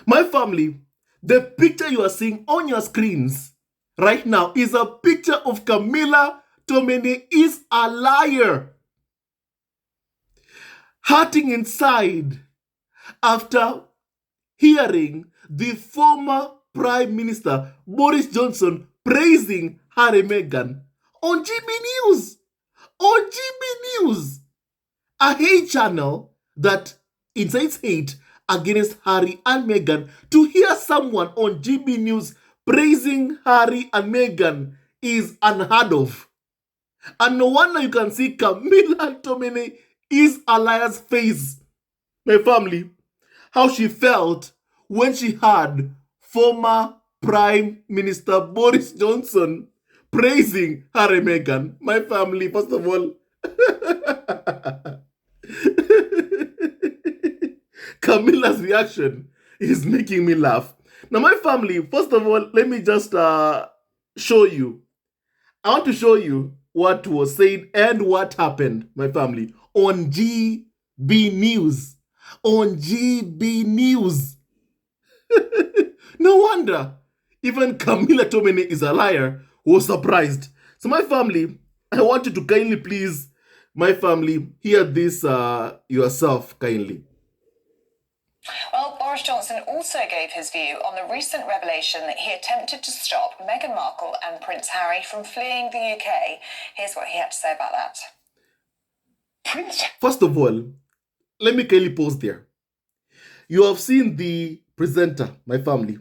My family, the picture you are seeing on your screens right now is a picture of Camilla Tominey is a liar. Hurting inside after hearing the former Prime Minister Boris Johnson praising Harry&Meghan on GB News. On GB News. A hate channel that incites hate against Harry and Meghan. To hear someone on GB News praising Harry and Meghan is unheard of. And no wonder you can see Camilla Tominey is a liar's face. My family, how she felt when she heard former Prime Minister Boris Johnson praising Harry and Meghan. My family, first of all, Camilla's reaction is making me laugh. Now, my family, first of all, let me just show you. I want to show you what was said and what happened, my family, on GB News. On GB News. No wonder even Camilla Tominey is a liar was surprised. So, my family, I want you to kindly please, my family, hear this yourself kindly. Well, Boris Johnson also gave his view on the recent revelation that he attempted to stop Meghan Markle and Prince Harry from fleeing the UK. Here's what he had to say about that. First of all, let me kindly pause there. You have seen the presenter, my family,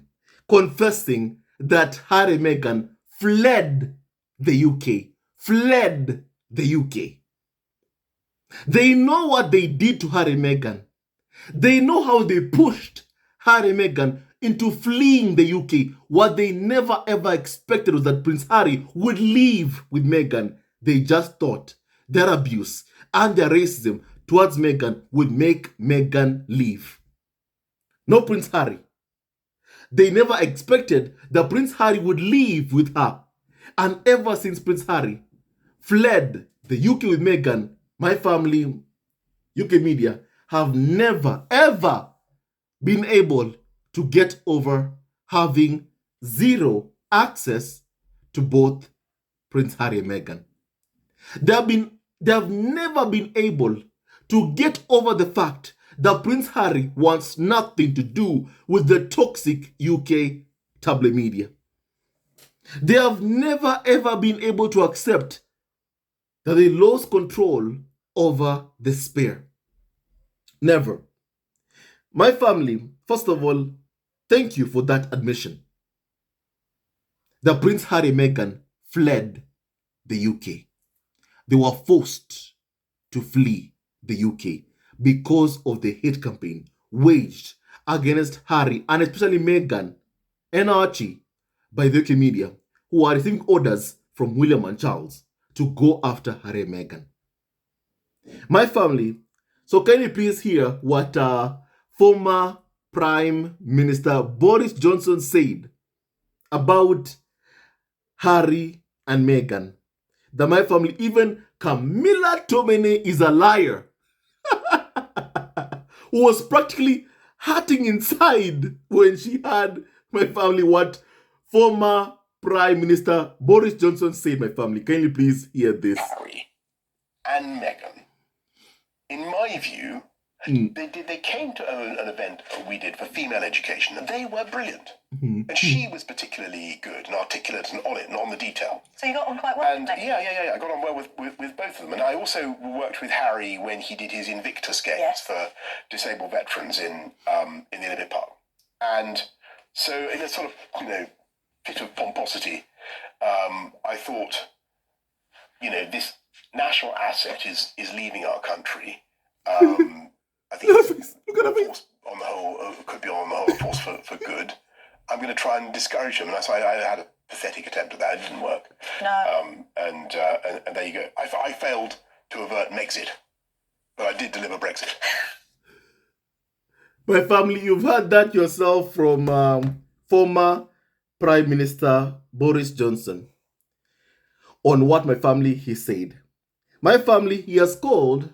confessing that Harry and Meghan fled the UK. Fled the UK. They know what they did to Harry and Meghan. They know how they pushed Harry and Meghan into fleeing the UK. What they never ever expected was that Prince Harry would leave with Meghan. They just thought their abuse and their racism towards Meghan would make Meghan leave. No Prince Harry. They never expected that Prince Harry would leave with her. And ever since Prince Harry fled the UK with Meghan, my family, UK media, have never, ever been able to get over having zero access to both Prince Harry and Meghan. They have never been able to get over the fact that Prince Harry wants nothing to do with the toxic UK tabloid media. They have never ever been able to accept that they lost control over the spare. Never. My family, first of all, thank you for that admission. That Prince Harry and Meghan fled the UK. They were forced to flee the UK because of the hate campaign waged against Harry and especially Meghan and Archie by the UK media, who are receiving orders from William and Charles to go after Harry and Meghan. My family, so can you please hear what former Prime Minister Boris Johnson said about Harry and Meghan? That my family, even Camilla Tominey is a liar, who was practically hurting inside when she heard, my family, what former Prime Minister Boris Johnson said, my family. Can you please hear this? Harry and Meghan, in my view, they came to an event we did for female education, and they were brilliant. And she was particularly good and articulate and on it and on the detail. So you got on quite well And with Meghan? yeah, I got on well with both of them. And I also worked with Harry when he did his Invictus Games Yes. for disabled veterans in the Olympic Park. And so in a sort of, fit of pomposity, I thought, this national asset is leaving our country. I think it's on the whole, could be on the whole a force for good. I'm going to try and discourage him. And so I had a pathetic attempt at that. It didn't work. No. And there you go. I failed to avert Megxit, but I did deliver Brexit. My family, you've heard that yourself from former Prime Minister Boris Johnson on what my family he said. My family, he has called,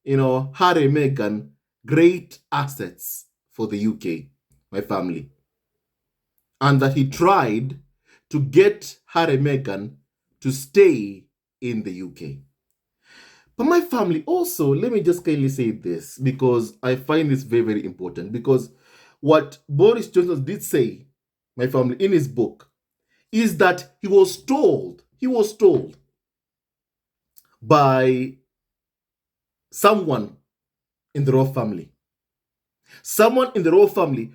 Harry and Meghan great assets for the UK. my family, and that he tried to get Harry and Meghan to stay in the UK. But my family also, let me just kindly say this, because I find this very, very important, because what Boris Johnson did say, my family, in his book, is that he was told by someone in the royal family. Someone in the royal family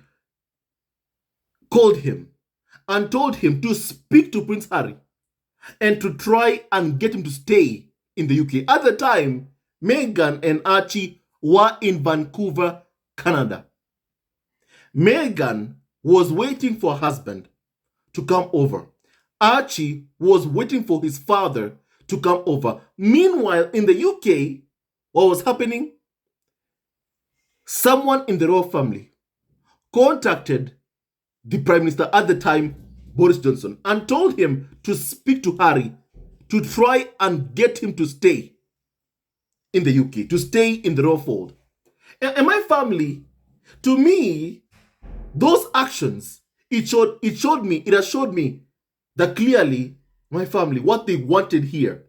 called him and told him to speak to Prince Harry and to try and get him to stay in the UK. At the time, Meghan and Archie were in Vancouver, Canada. Meghan was waiting for her husband to come over. Archie was waiting for his father to come over. Meanwhile, in the UK, what was happening? Someone in the royal family contacted the Prime Minister at the time, Boris Johnson, and told him to speak to Harry to try and get him to stay in the UK, to stay in the royal fold. And my family, to me, those actions, it has showed me that clearly my family, what they wanted here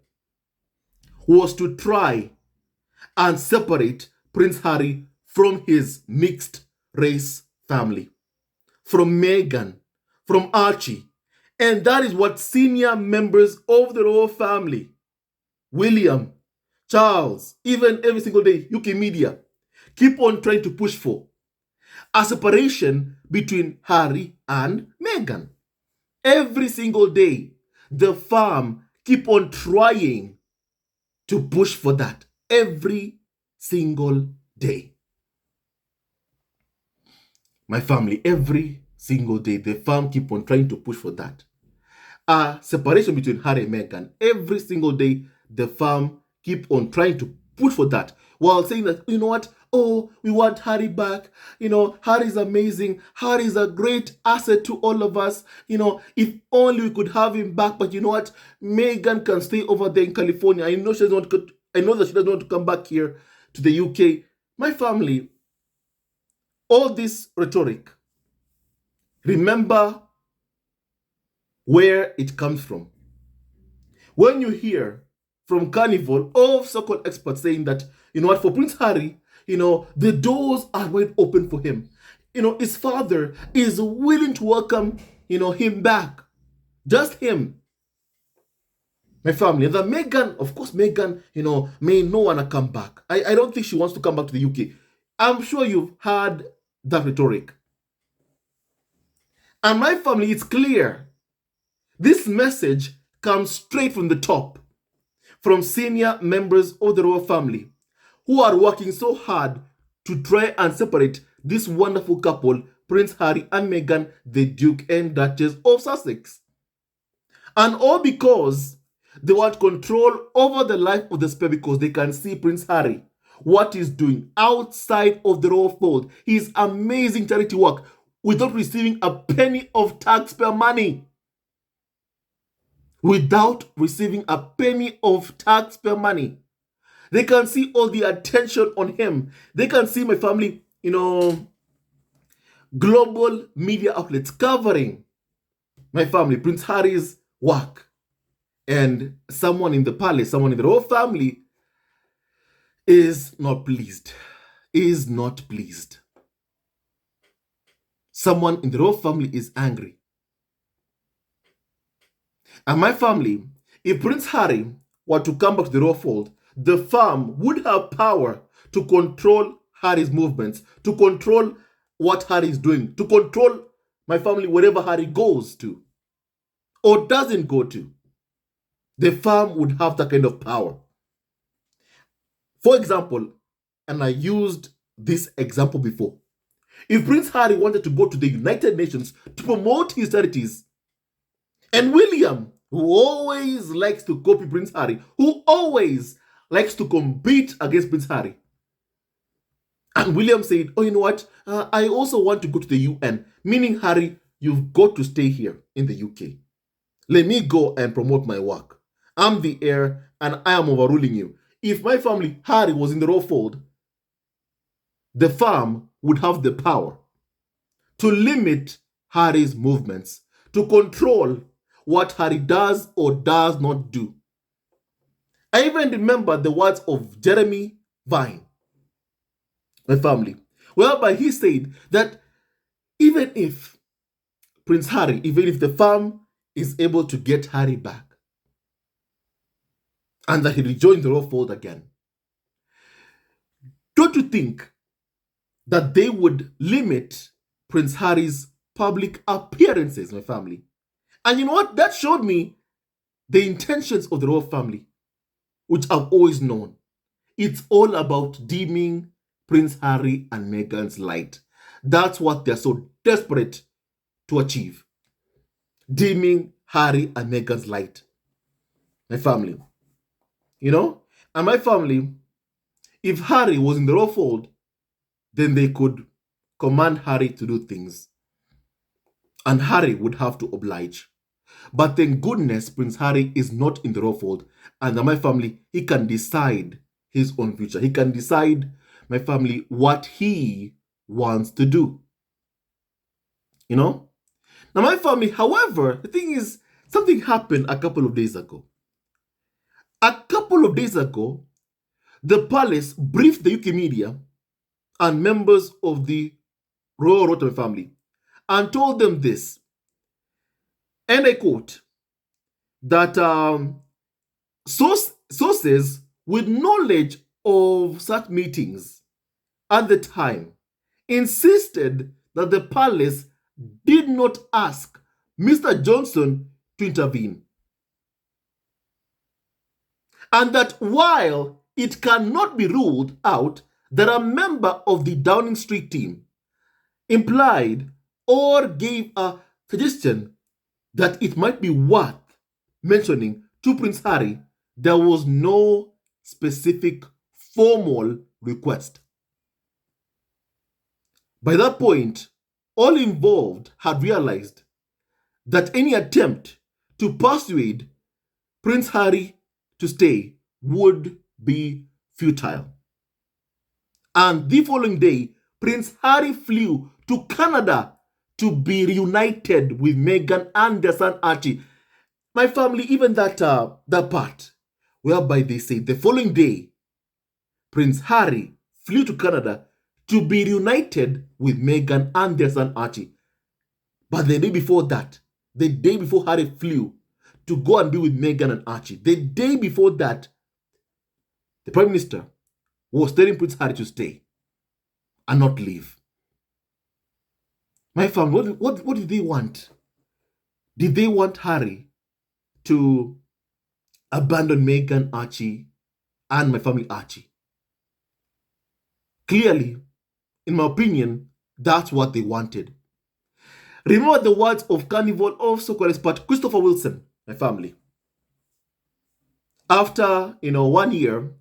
was to try and separate Prince Harry from his mixed race family, from Meghan, from Archie. And that is what senior members of the royal family, William, Charles, even every single day, UK media, keep on trying to push for a separation between Harry and Meghan. Every single day, the farm keep on trying to push for that. Every single day. My family, every single day, the farm keep on trying to push for that. A separation between Harry and Meghan. Every single day, the farm keep on trying to push for that, while saying that, you know what, oh, we want Harry back. You know, Harry's amazing. Harry's a great asset to all of us. You know, if only we could have him back. But you know what, Meghan can stay over there in California. I know that she doesn't want to come back here to the UK. My family, all this rhetoric, remember where it comes from. When you hear from Carnival, all so-called experts saying that, you know what, for Prince Harry, you know, the doors are wide open for him. You know, his father is willing to welcome, you know, him back. Just him. My family. And that Meghan, of course, Meghan, you know, may not want to come back. I don't think she wants to come back to the UK. I'm sure you've heard that rhetoric. And my family, it's clear. This message comes straight from the top, from senior members of the royal family, who are working so hard to try and separate this wonderful couple, Prince Harry and Meghan, the Duke and Duchess of Sussex. And all because they want control over the life of the spare, because they can see Prince Harry, what he's doing outside of the royal fold, his amazing charity work, without receiving a penny of taxpayer money. Without receiving a penny of taxpayer money. They can see all the attention on him. They can see, my family, you know, global media outlets covering my family, Prince Harry's work. And someone in the palace, someone in the royal family is not pleased. Is not pleased. Someone in the royal family is angry. And my family, if Prince Harry were to come back to the royal fold, the farm would have power to control Harry's movements, to control what Harry is doing, to control my family wherever Harry goes to or doesn't go to. The farm would have that kind of power. For example, and I used this example before, if Prince Harry wanted to go to the United Nations to promote his charities, and William, who always likes to copy Prince Harry, who always likes to compete against Prince Harry, and William said, oh, you know what, I also want to go to the UN, meaning, Harry, you've got to stay here in the UK. Let me go and promote my work. I'm the heir and I am overruling you. If my family, Harry, was in the royal fold, the farm would have the power to limit Harry's movements, to control what Harry does or does not do. I even remember the words of Jeremy Vine, my family, whereby he said that even if Prince Harry, even if the farm is able to get Harry back, and that he rejoined the royal fold again, don't you think that they would limit Prince Harry's public appearances, my family? And you know what? That showed me the intentions of the royal family, which I've always known. It's all about dimming Prince Harry and Meghan's light. That's what they're so desperate to achieve. Dimming Harry and Meghan's light. My family. You know? And my family, if Harry was in the royal fold, then they could command Harry to do things. And Harry would have to oblige. But thank goodness Prince Harry is not in the royal fold. And my family, he can decide his own future. He can decide, my family, what he wants to do. You know? Now my family, however, the thing is, something happened a couple of days ago. A couple of days ago, the palace briefed the UK media and members of the royal royal family and told them this, and I quote, that sources with knowledge of such meetings at the time insisted that the palace did not ask Mr. Johnson to intervene. And that while it cannot be ruled out that a member of the Downing Street team implied or gave a suggestion that it might be worth mentioning to Prince Harry, there was no specific formal request. By that point, all involved had realized that any attempt to persuade Prince Harry to stay would be futile. And the following day, Prince Harry flew to Canada to be reunited with Meghan and their son Archie. My family, even that part, whereby they say the following day, Prince Harry flew to Canada to be reunited with Meghan and their son Archie. But the day before that, the day before Harry flew to go and be with Meghan and Archie, the day before that, the Prime Minister was telling Prince Harry to stay and not leave. My family, what did they want? Did they want Harry to abandon Meghan, Archie, and my family, Archie? Clearly, in my opinion, that's what they wanted. Remember the words of Carnival of so-called expert Christopher Wilson, my family. After 1 year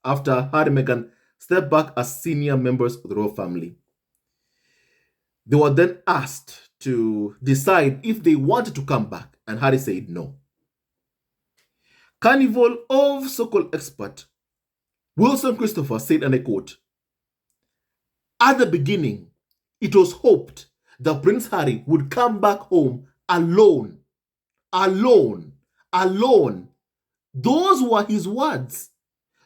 after Harry and Meghan stepped back as senior members of the royal family, they were then asked to decide if they wanted to come back, and Harry said no. Carnival of so-called expert Wilson Christopher said, and I quote, "At the beginning, it was hoped that Prince Harry would come back home alone. Alone. Alone. Those were his words.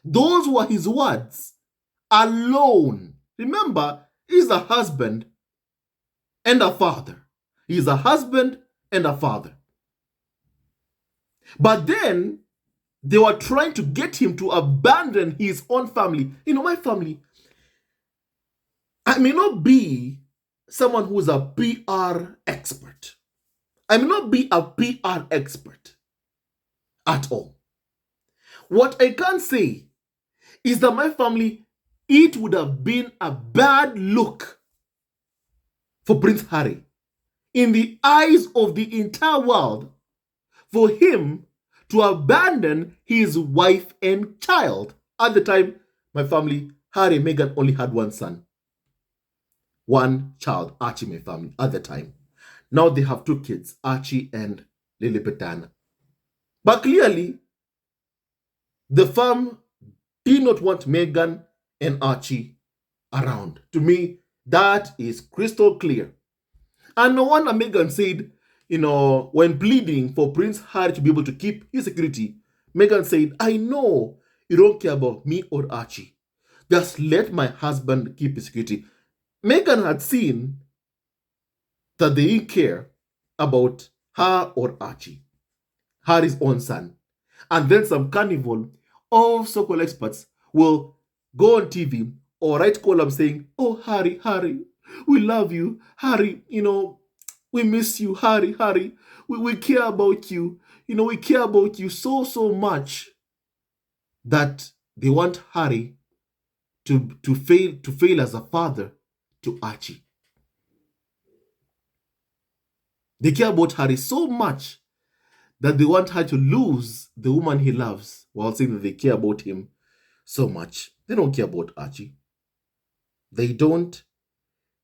Those were his words. Alone." Remember, he's a husband and a father. He's a husband and a father. But then they were trying to get him to abandon his own family. My family, I may not be someone who's a PR expert. I may not be a PR expert at all. What I can say is that my family, it would have been a bad look for Prince Harry in the eyes of the entire world for him to abandon his wife and child. At the time, my family, Harry and Meghan only had one son. One child, Archie, my family, at the time. Now they have two kids, Archie and Lilibet Diana. But clearly, the firm did not want Meghan and Archie around. To me, that is crystal clear. And no wonder Meghan said, when pleading for Prince Harry to be able to keep his security, Meghan said, I know you don't care about me or Archie. Just let my husband keep his security. Meghan had seen that they didn't care about her or Archie, Harry's own son. And then some carnival of so-called experts will go on TV or write columns saying, oh, Harry, we love you. Harry, we miss you. Harry, we care about you. We care about you so much that they want Harry to fail as a father to Archie. They care about Harry so much that they want her to lose the woman he loves while saying that they care about him so much. They don't care about Archie. They don't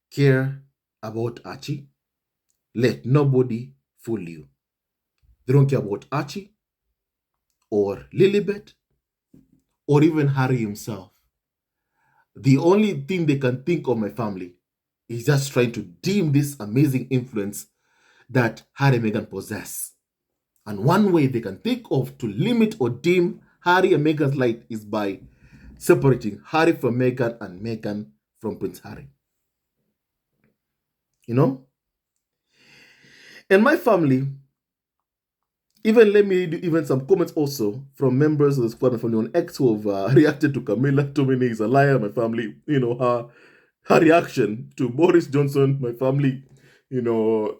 care about Archie. Let nobody fool you. They don't care about Archie or Lilibet or even Harry himself. The only thing they can think of my family is just trying to dim this amazing influence that Harry and Meghan possess. And one way they can think of to limit or dim Harry and Meghan's light is by separating Harry from Meghan and Meghan from Prince Harry. And my family, even let me read even some comments also from members of the squad, my family on X who have reacted to Camilla Tominey is a liar, my family, her reaction to Boris Johnson, my family,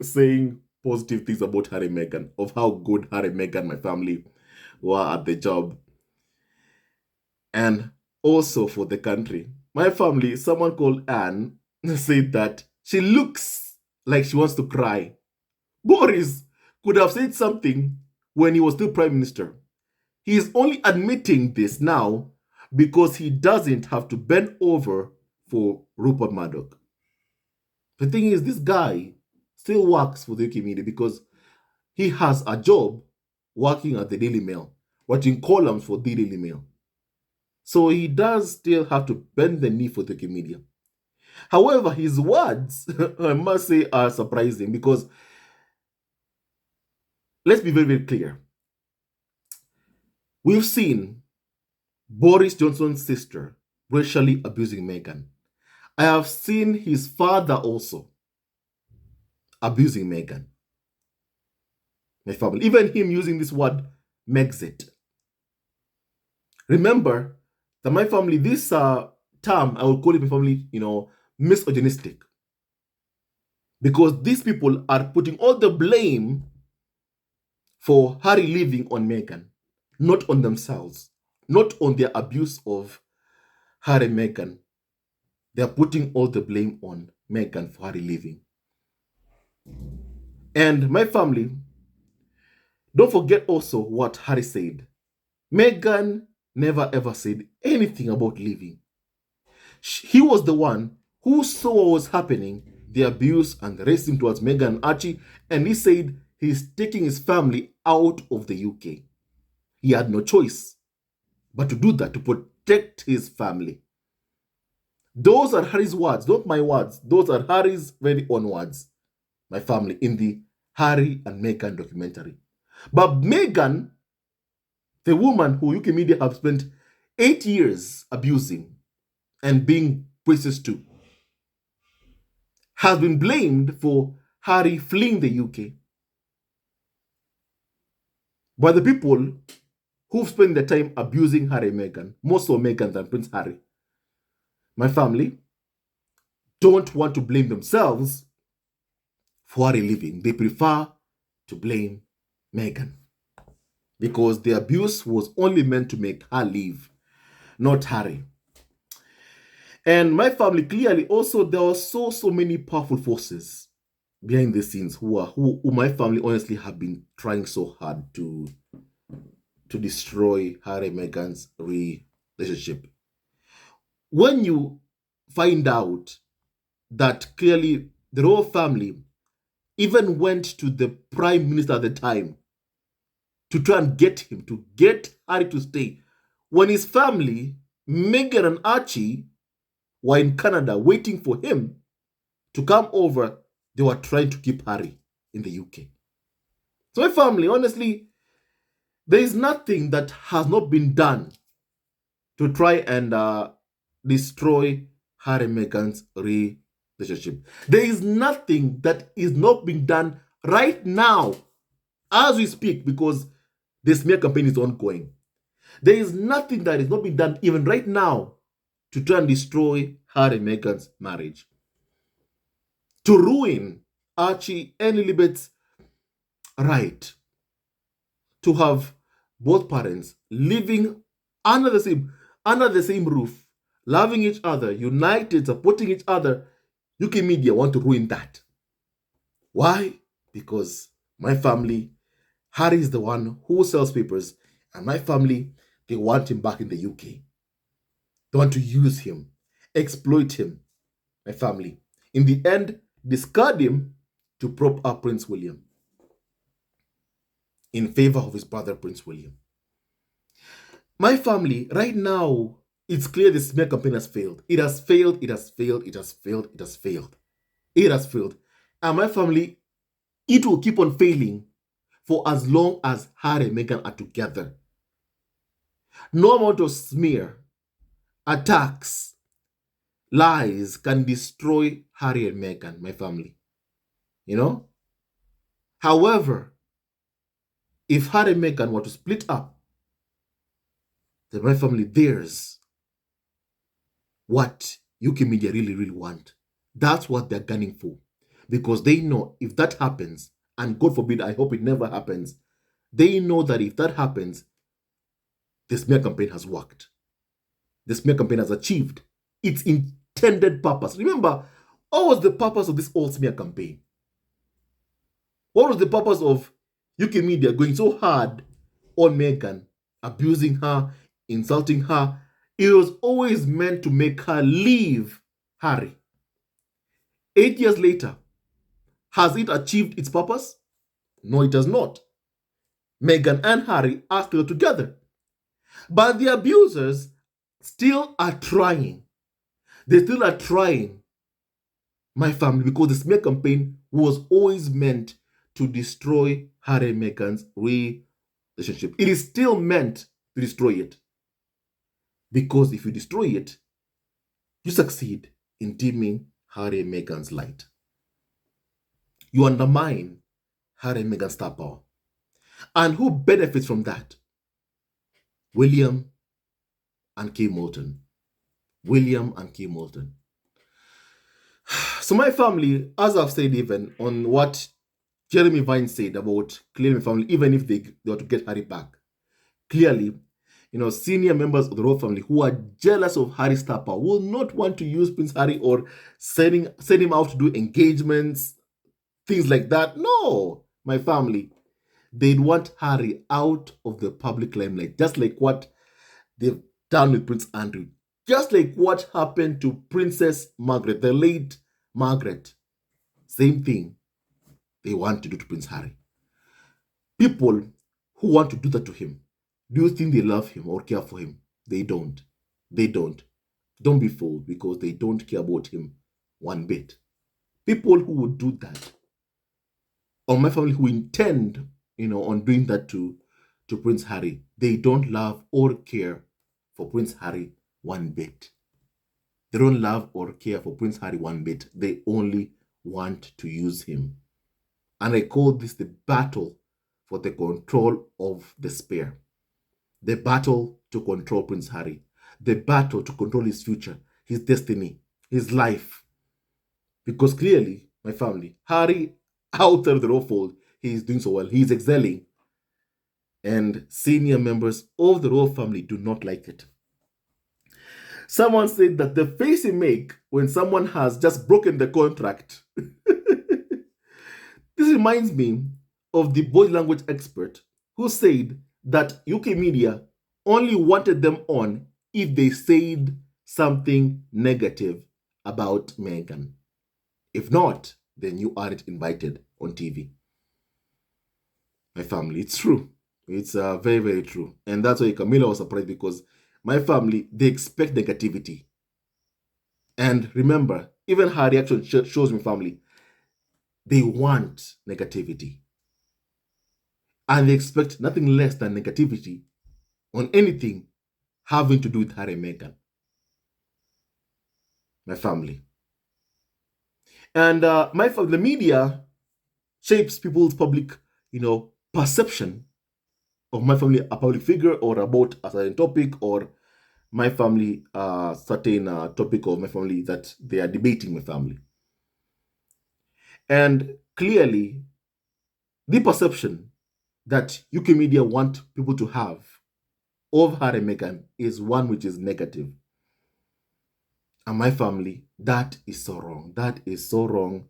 saying positive things about Harry and Meghan, of how good Harry and Meghan, my family, were at the job. And also for the country. My family, someone called Anne, said that she looks like she wants to cry. Boris could have said something when he was still Prime Minister. He is only admitting this now because he doesn't have to bend over for Rupert Murdoch. The thing is, this guy still works for the UK media because he has a job working at the Daily Mail, writing columns for the Daily Mail. So he does still have to bend the knee for the UK media. However, his words, I must say, are surprising because let's be very, very clear. We've seen Boris Johnson's sister racially abusing Meghan. I have seen his father also abusing Meghan. My family, even him using this word, Megxit. Remember that my family, this term, I will call it my family, misogynistic. Because these people are putting all the blame for Harry leaving on Meghan, not on themselves, not on their abuse of Harry and Meghan. They are putting all the blame on Meghan for Harry leaving. And my family, don't forget also what Harry said. Meghan never ever said anything about leaving. He was the one who saw what was happening, the abuse and the racism towards Meghan and Archie, and he said he's taking his family out of the UK. He had no choice but to do that, to protect his family. Those are Harry's words, not my words. Those are Harry's very own words, my family, in the Harry and Meghan documentary. But Meghan, the woman who UK media have spent 8 years abusing and being racist to, has been blamed for Harry fleeing the UK by the people who've spent their time abusing Harry and Meghan, more so Meghan than Prince Harry. My family don't want to blame themselves for Harry leaving. They prefer to blame Meghan because the abuse was only meant to make her leave, not Harry. And my family, clearly also, there are so many powerful forces behind the scenes who my family honestly have been trying so hard to destroy Harry and Meghan's relationship. When you find out that clearly the royal family even went to the Prime Minister at the time to try and get him, to get Harry to stay, when his family, Meghan and Archie, were in Canada waiting for him to come over they were trying to keep Harry in the UK. So my family, honestly, there is nothing that has not been done to try and destroy Harry and Meghan's relationship. There is nothing that is not being done right now as we speak, because the smear campaign is ongoing. There is nothing that is not being done even right now to try and destroy Harry and Meghan's marriage, to ruin Archie and Lilibet's right to have both parents living under the same roof, loving each other, united, supporting each other. UK media want to ruin that. Why? Because my family, Harry is the one who sells papers, and my family, they want him back in the UK. They want to use him, exploit him, my family. In the end, discard him to prop up Prince William in favor of his brother, Prince William. My family, right now, it's clear the smear campaign has failed. It has failed, it has failed, it has failed, it has failed. It has failed. And my family, it will keep on failing for as long as Harry and Meghan are together. No amount of smear, attacks, lies can destroy Harry and Meghan, my family. You know? However, if Harry and Meghan were to split up, then my family, there's what UK media really, really want. That's what they're gunning for. Because they know if that happens, and God forbid, I hope it never happens, they know that if that happens, the smear campaign has worked. The smear campaign has achieved its intended purpose. Remember, what was the purpose of this old smear campaign? What was the purpose of UK media going so hard on Meghan, abusing her, insulting her? It was always meant to make her leave Harry. 8 years later, has it achieved its purpose? No, it has not. Meghan and Harry are still together. But the abusers still are trying. They still are trying, my family, because the smear campaign was always meant to destroy Harry and Meghan's relationship. It is still meant to destroy it. Because if you destroy it, you succeed in dimming Harry and Meghan's light. You undermine Harry and Meghan's star power. And who benefits from that? William and Kay Moulton. William and Kay Moulton. So my family, as I've said even on what Jeremy Vine said about clearing my family, even if they were to get Harry back, clearly, senior members of the royal family who are jealous of Harry's star power will not want to use Prince Harry or send him out to do engagements, things like that. No, my family, they'd want Harry out of the public limelight, just like what they've done with Prince Andrew, just like what happened to Princess Margaret, the late Margaret. Same thing they want to do to Prince Harry. People who want to do that to him, do you think they love him or care for him? They don't. They don't. Don't be fooled, because they don't care about him one bit. People who would do that, or my family who intend, on doing that to Prince Harry, they don't love or care for Prince Harry one bit. They don't love or care for Prince Harry one bit. They only want to use him. And I call this the battle for the control of the spear. The battle to control Prince Harry. The battle to control his future, his destiny, his life. Because clearly, my family, Harry, outside of the royal fold, he is doing so well. He is excelling. And senior members of the royal family do not like it. Someone said that the face you make when someone has just broken the contract. This reminds me of the body language expert who said that UK media only wanted them on if they said something negative about Meghan. If not, then you aren't invited on TV. My family, it's true. It's very, very true. And that's why Camilla was surprised, because my family, they expect negativity. And remember, even her reaction shows my family, They want negativity. And they expect nothing less than negativity on anything having to do with Harry and Meghan, my family. And the media shapes people's public, perception of my family, a public figure, or about a certain topic, or my family, certain topic of my family that they are debating my family. And clearly, the perception that UK media want people to have of Harry and Meghan is one which is negative. And my family, that is so wrong. That is so wrong.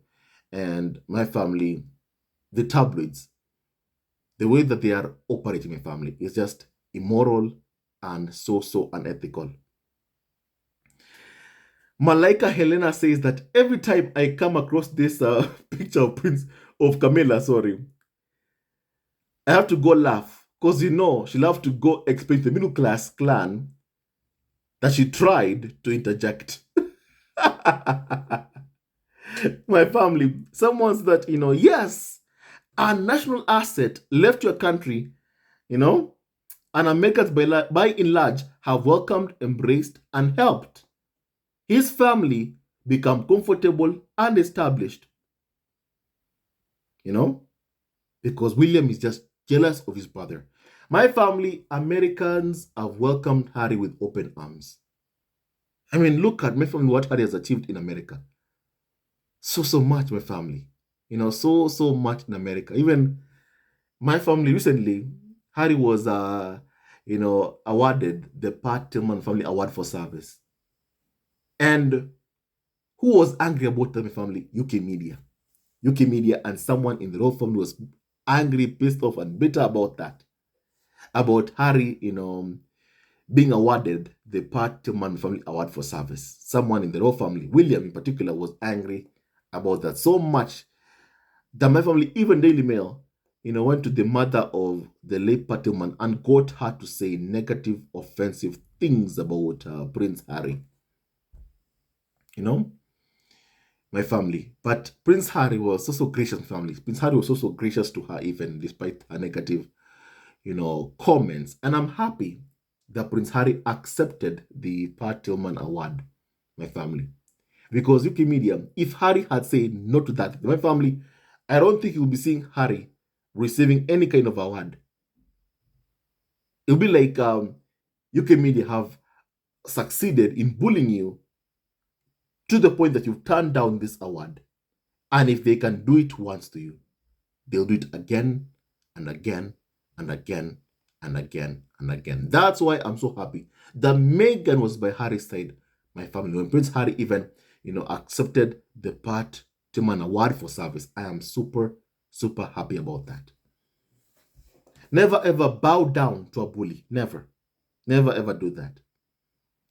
And my family, the tabloids, the way that they are operating my family is just immoral and so unethical. Malaika Helena says that every time I come across this picture of Camilla, I have to go laugh because she'll have to go explain to the middle class clan that she tried to interject. My family, someone's that, yes, a national asset left your country, and Americans by and large have welcomed, embraced, and helped his family become comfortable and established. Because William is just jealous of his brother. My family, Americans have welcomed Harry with open arms. I mean, look at my family, what Harry has achieved in America. So much, my family. So much in America. Even my family recently, Harry was, awarded the Pat Tillman Family Award for Service. And who was angry about that, my family? UK media. UK media and someone in the royal family was angry, pissed off, and bitter about that. About Harry, being awarded the Pat Tillman Family Award for Service. Someone in the royal family, William in particular, was angry about that so much that my family, even Daily Mail, went to the mother of the late Pat Tillman and got her to say negative, offensive things about Prince Harry. My family. But Prince Harry was also gracious family. Prince Harry was also gracious to her, even despite her negative, comments. And I'm happy that Prince Harry accepted the Pat Tillman Award, my family. Because UK media, if Harry had said no to that, my family, I don't think you'll be seeing Harry receiving any kind of award. It'll be like UK media have succeeded in bullying you to the point that you've turned down this award. And if they can do it once to you, they'll do it again and again and again and again and again. That's why I'm so happy that Meghan was by Harry's side, my family. When Prince Harry even, accepted the Pat Tillman Award for Service, I am super happy about that. Never ever bow down to a bully. Never. Never ever do that.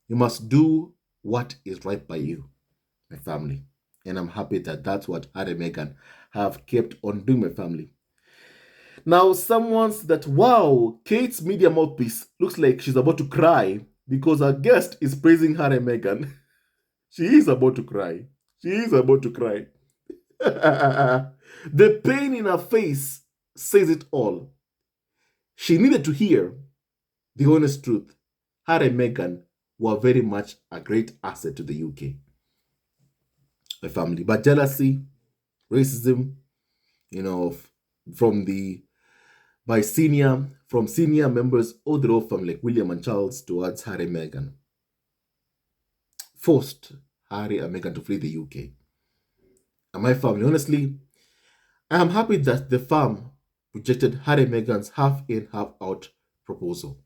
You must do what is right by you, my family. And I'm happy that that's what Harry and Meghan have kept on doing, my family. Now, someone's that, wow, Kate's media mouthpiece looks like she's about to cry because our guest is praising Harry and Meghan. She is about to cry. She is about to cry. The pain in her face says it all. She needed to hear the honest truth. Harry and Meghan were very much a great asset to the UK, my family. But jealousy, racism, from senior members of the royal family like William and Charles towards Harry and Meghan, forced Harry and Meghan to flee the UK. And my family, honestly, I am happy that the farm rejected Harry and Meghan's half-in, half-out proposal.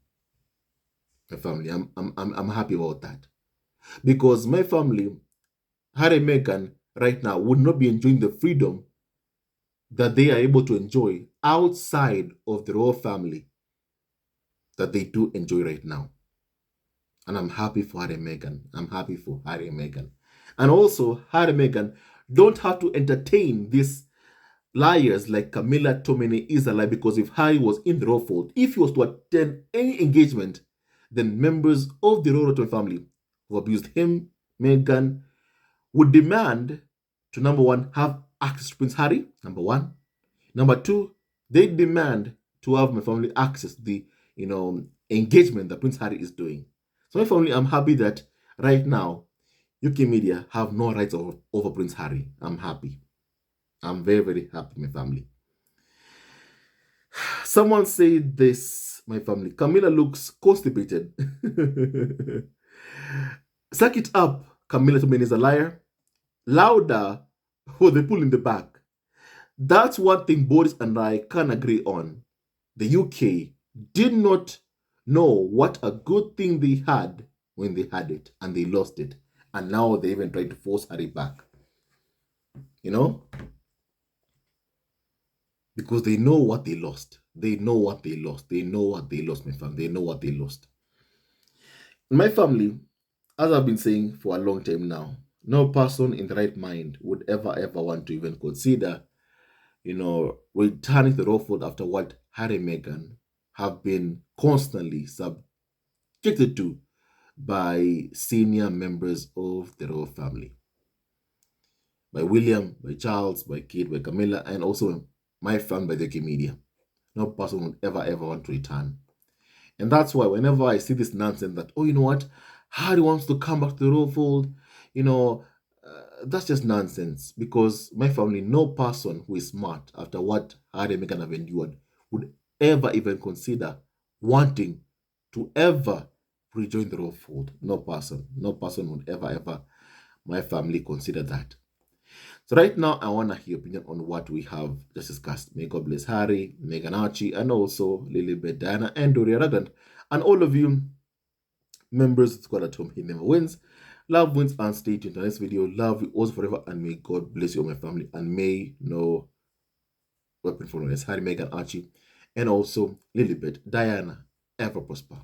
My family, I'm happy about that. Because my family, Harry and Meghan right now would not be enjoying the freedom that they are able to enjoy outside of the royal family that they do enjoy right now. And I'm happy for Harry and Meghan. I'm happy for Harry and Meghan. And also, Harry and Meghan don't have to entertain these liars like Camilla Tominey is alive, because if Harry was in the royal fold, if he was to attend any engagement, then members of the royal family who abused him, Meghan, would demand to, number one, have access to Prince Harry, number one. Number two, they demand to have my family access to the, engagement that Prince Harry is doing. So my family, I'm happy that right now, UK media have no rights over Prince Harry. I'm happy. I'm very, very happy, my family. Someone said this, my family. Camilla looks constipated. Suck it up, Camilla Tominey is a liar. Louder, or they pull in the back. That's one thing Boris and I can agree on. The UK did not know what a good thing they had when they had it, and they lost it. And now they even try to force Harry back. Because they know what they lost. They know what they lost. They know what they lost, my family. They know what they lost. My family, as I've been saying for a long time now, no person in the right mind would ever want to even consider, returning to the royal fold after what Harry and Meghan have been constantly subjected to by senior members of the royal family. By William, by Charles, by Kate, by Camilla, and also my family by the UK media. No person would ever want to return. And that's why whenever I see this nonsense that, oh, you know what, Harry wants to come back to the royal fold, that's just nonsense. Because my family, no person who is smart after what Harry and Meghan have endured would ever even consider wanting to ever rejoin the royal fold. No person would ever, my family, consider that. So right now, I want to hear your opinion on what we have just discussed. May God bless Harry, Meghan Archie, and also Lilibet, Diana, and Doria Ragland. And all of you members of the squad at home, he never wins. Love wins, and stay tuned to the next video. Love you all forever, and may God bless you all, my family. And may no weapon from us, Harry, Meghan Archie, and also Lilibet, Diana, ever prosper.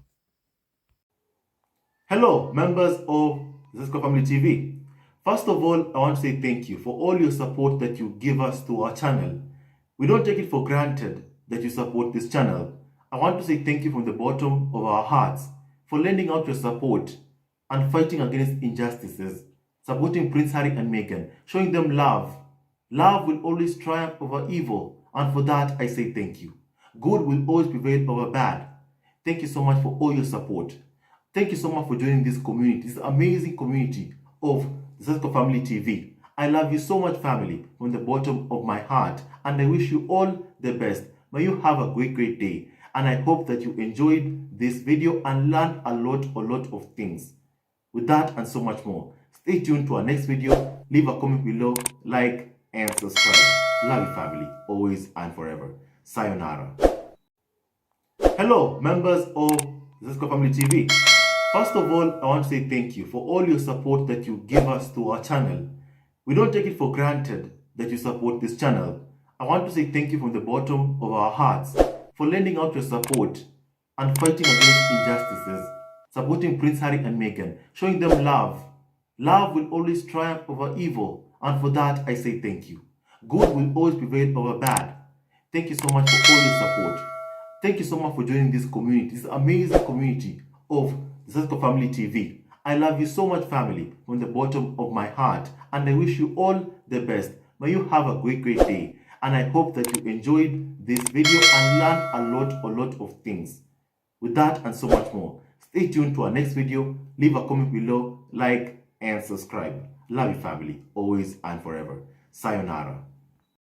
Hello, members of Zesco Family TV. First of all, I want to say thank you for all your support that you give us to our channel. We don't take it for granted that you support this channel. I want to say thank you from the bottom of our hearts for lending out your support and fighting against injustices, supporting Prince Harry and Meghan, showing them love. Love will always triumph over evil, and for that I say thank you. Good will always prevail over bad. Thank you so much for all your support. Thank you so much for joining this community, this amazing community of Zesco Family TV. I love you so much, family, from the bottom of my heart, and I wish you all the best. May you have a great day, and I hope that you enjoyed this video and learned a lot of things. With that and so much more, stay tuned to our next video. Leave a comment below, like, and subscribe. Love you, family, always and forever. Sayonara. Hello, members of Zesco Family TV. First of all, I want to say thank you for all your support that you give us to our channel. We don't take it for granted that you support this channel. I want to say thank you from the bottom of our hearts for lending out your support and fighting against injustices, supporting Prince Harry and Meghan, showing them love. Love will always triumph over evil, and for that I say thank you. Good will always prevail over bad. Thank you so much for all your support. Thank you so much for joining this community, this amazing community of Zesco Family TV. I love you so much, family, from the bottom of my heart, and I wish you all the best. May you have a great day, and I hope that you enjoyed this video and learned a lot of things. With that and so much more, stay tuned to our next video. Leave a comment below, like, and subscribe. Love you, family, always and forever. Sayonara.